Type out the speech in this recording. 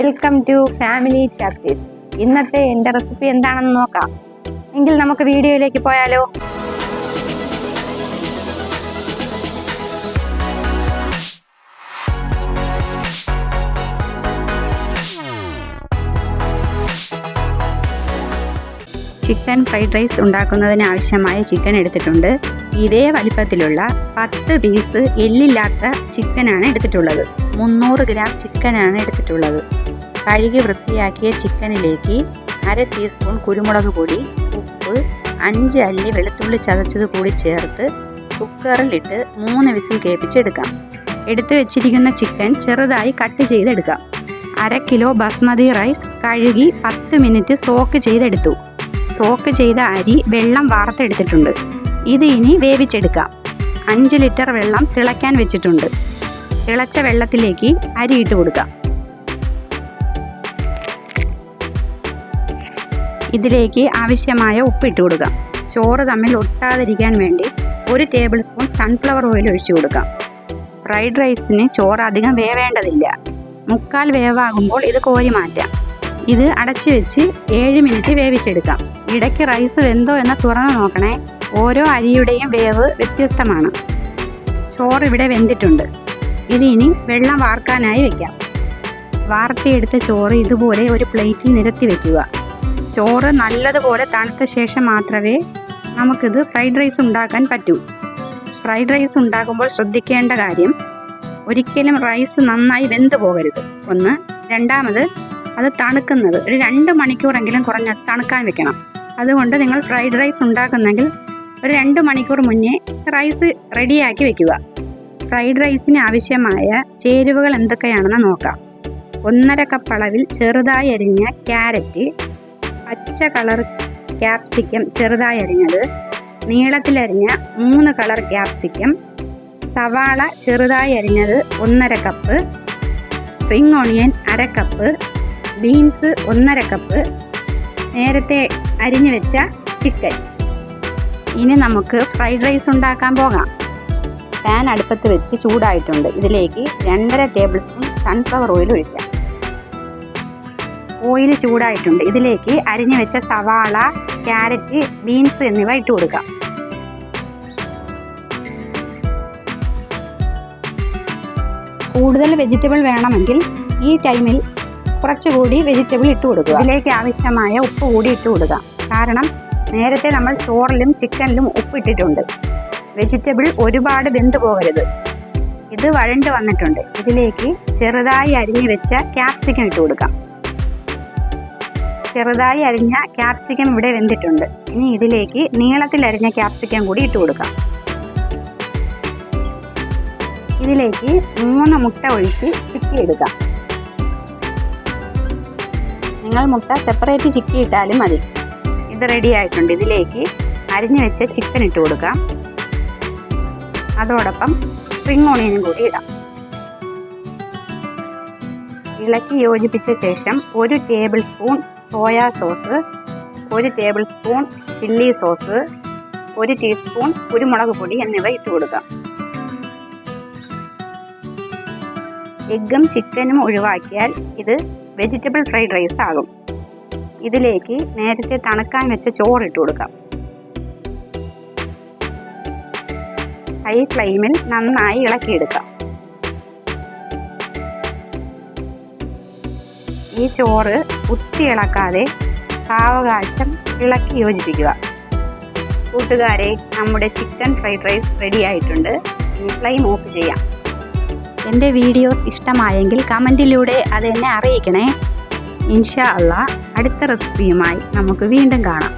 Welcome to family ചാപ്റ്റീസ്. ഇന്നത്തെ എൻ്റെ recipe എന്താണെന്ന് നോക്കാം. എങ്കിൽ നമുക്ക് വീഡിയോയിലേക്ക് പോയാലോ. ചിക്കൻ ഫ്രൈഡ് റൈസ് ഉണ്ടാക്കുന്നതിന് ആവശ്യമായ ചിക്കൻ എടുത്തിട്ടുണ്ട്. ഇതേ വലിപ്പത്തിലുള്ള 10 പീസ് എല്ലില്ലാത്ത ചിക്കനാണ് എടുത്തിട്ടുള്ളത്. 300 ഗ്രാം ചിക്കനാണ് എടുത്തിട്ടുള്ളത്. കഴുകി വൃത്തിയാക്കിയ ചിക്കനിലേക്ക് 1/2 ടീസ്പൂൺ കുരുമുളക് പൊടി, ഉപ്പ്, 5 അല്ലി വെളുത്തുള്ളി ചതച്ചത് കൂടി ചേർത്ത് കുക്കറിലിട്ട് 3 വിസിൽ കേൾപ്പിച്ചെടുക്കാം. എടുത്തു വെച്ചിരിക്കുന്ന ചിക്കൻ ചെറുതായി കട്ട് ചെയ്തെടുക്കാം. 1/2 കിലോ ബസ്മതി റൈസ് കഴുകി 10 മിനിറ്റ് സോക്ക് ചെയ്തെടുത്തു. സോക്ക് ചെയ്ത അരി വെള്ളം വാർത്തെടുത്തിട്ടുണ്ട്. ഇത് ഇനി വേവിച്ചെടുക്കാം. 5 ലിറ്റർ വെള്ളം തിളയ്ക്കാൻ വെച്ചിട്ടുണ്ട്. തിളച്ച വെള്ളത്തിലേക്ക് അരി ഇട്ട് കൊടുക്കാം. ഇതിലേക്ക് ആവശ്യമായ ഉപ്പിട്ട് കൊടുക്കാം. ചോറ് തമ്മിൽ ഒട്ടാതിരിക്കാൻ വേണ്ടി 1 ടേബിൾ സ്പൂൺ സൺഫ്ലവർ ഓയിൽ ഒഴിച്ചു കൊടുക്കാം. ഫ്രൈഡ് റൈസിന് ചോറ് അധികം വേവേണ്ടതില്ല. 3/4 വേവാകുമ്പോൾ ഇത് കോരി മാറ്റാം. ഇത് അടച്ചു വെച്ച് 7 മിനിറ്റ് വേവിച്ചെടുക്കാം. ഇടയ്ക്ക് റൈസ് വെന്തോ എന്ന് തുറന്ന് നോക്കണേ. ഓരോ അരിയുടെയും വേവ് വ്യത്യസ്തമാണ്. ചോറ് ഇവിടെ വെന്തിട്ടുണ്ട്. ഇത് ഇനി വെള്ളം വാർക്കാനായി വെക്കാം. വാർത്തിയെടുത്ത ചോറ് ഇതുപോലെ ഒരു പ്ലേറ്റിൽ നിരത്തി വെക്കുക. ചോറ് നല്ലതുപോലെ തണുത്ത ശേഷം മാത്രമേ നമുക്കിത് ഫ്രൈഡ് റൈസ് ഉണ്ടാക്കാൻ പറ്റൂ. ഫ്രൈഡ് റൈസ് ഉണ്ടാക്കുമ്പോൾ ശ്രദ്ധിക്കേണ്ട കാര്യം, ഒരിക്കലും റൈസ് നന്നായി വെന്ത് പോകരുത്. രണ്ടാമത് അത് തണുക്കുന്നത് ഒരു 2 മണിക്കൂറെങ്കിലും കുറഞ്ഞ് തണുക്കാൻ വെക്കണം. അതുകൊണ്ട് നിങ്ങൾ ഫ്രൈഡ് റൈസ് ഉണ്ടാക്കുന്നെങ്കിൽ ഒരു 2 മണിക്കൂർ മുന്നേ റൈസ് റെഡിയാക്കി വെക്കുക. ഫ്രൈഡ് റൈസിന് ആവശ്യമായ ചേരുവകൾ എന്തൊക്കെയാണെന്ന് നോക്കാം. 1/2 കപ്പ് അളവിൽ ചെറുതായി അരിഞ്ഞ ക്യാരറ്റ്, പച്ച കളർ ക്യാപ്സിക്കം ചെറുതായി അരിഞ്ഞത്, നീളത്തിലരിഞ്ഞ 3 കളർ ക്യാപ്സിക്കം, സവാള ചെറുതായി അരിഞ്ഞത് 1/2 cup, spring onion 1/2 cup, beans 1/2 cup, നേരത്തെ അരിഞ്ഞു വെച്ച ചിക്കൻ. ഇനി നമുക്ക് ഫ്രൈഡ് റൈസ് ഉണ്ടാക്കാൻ പോകാം. പാൻ അടുപ്പത്ത് വെച്ച് ചൂടായിട്ടുണ്ട്. ഇതിലേക്ക് 2.5 ടേബിൾ സ്പൂൺ സൺഫ്ലവർ ഓയിൽ ഒഴിക്കാം. ഓയിൽ ചൂടായിട്ടുണ്ട്. ഇതിലേക്ക് അരിഞ്ഞു വെച്ച സവാള, ക്യാരറ്റ്, ബീൻസ് എന്നിവ ഇട്ട് കൊടുക്കാം. കൂടുതൽ വെജിറ്റബിൾ വേണമെങ്കിൽ ഈ ടൈമിൽ കുറച്ചുകൂടി വെജിറ്റബിൾ ഇട്ട് കൊടുക്കുക. ഇതിലേക്ക് ആവശ്യമായ ഉപ്പ് കൂടി ഇട്ട് കൊടുക്കുക. കാരണം നേരത്തെ നമ്മൾ ചോറിലും ചിക്കനിലും ഉപ്പിട്ടിട്ടുണ്ട്. വെജിറ്റബിൾ ഒരുപാട് വെന്ത് പോകരുത്. ഇത് വഴണ്ട് വന്നിട്ടുണ്ട്. ഇതിലേക്ക് ചെറുതായി അരിഞ്ഞു വെച്ച ക്യാപ്സിക്കം ഇട്ട് കൊടുക്കാം. ചെറുതായി അരിഞ്ഞ ക്യാപ്സിക്കം ഇവിടെ വെന്തിട്ടുണ്ട്. ഇനി ഇതിലേക്ക് നീളത്തിൽ അരിഞ്ഞ ക്യാപ്സിക്കം കൂടി ഇട്ട് കൊടുക്കാം. ഇതിലേക്ക് 3 മുട്ട ഒഴിച്ച് ചിക്കിയെടുക്കാം. നിങ്ങൾ മുട്ട സെപ്പറേറ്റ് ചിക്കിയിട്ടാലും മതി. ഇത് റെഡി ആയിട്ടുണ്ട്. ഇതിലേക്ക് അരിഞ്ഞു വെച്ച ചിക്കൻ ഇട്ട് കൊടുക്കാം. അതോടൊപ്പം സ്പ്രിംഗ് ഓണിയനും കൂടി ഇടാം. ഇളക്കി യോജിപ്പിച്ച ശേഷം 1 table spoon soya sauce, 1 table spoon chilli sauce, 1 teaspoon കുരുമുളക് പൊടി എന്നിവ ഇട്ട് കൊടുക്കാം. എഗ്ഗും ചിക്കനും ഒഴിവാക്കിയാൽ ഇത് വെജിറ്റബിൾ ഫ്രൈഡ് റൈസ് ആകും. ഇതിലേക്ക് നേരത്തെ തണുക്കാൻ വെച്ച ചോറ് ഇട്ട് കൊടുക്കാം. ഹൈ ഫ്ലെയിമിൽ നന്നായി ഇളക്കിയെടുക്കാം. ഈ ചോറ് കുത്തി ഇളക്കാതെ സാവകാശം ഇളക്കി യോജിപ്പിക്കുക. കൂട്ടുകാരെ, നമ്മുടെ ചിക്കൻ ഫ്രൈഡ് റൈസ് റെഡി ആയിട്ടുണ്ട്. ഇനി ഫ്ലെയിം ഓഫ് ചെയ്യാം. എൻ്റെ വീഡിയോസ് ഇഷ്ടമായെങ്കിൽ കമൻറ്റിലൂടെ അതെന്നെ അറിയിക്കണേ. ഇൻഷാ അല്ലാഹ് അടുത്ത റെസിപ്പിയുമായി നമുക്ക് വീണ്ടും കാണാം.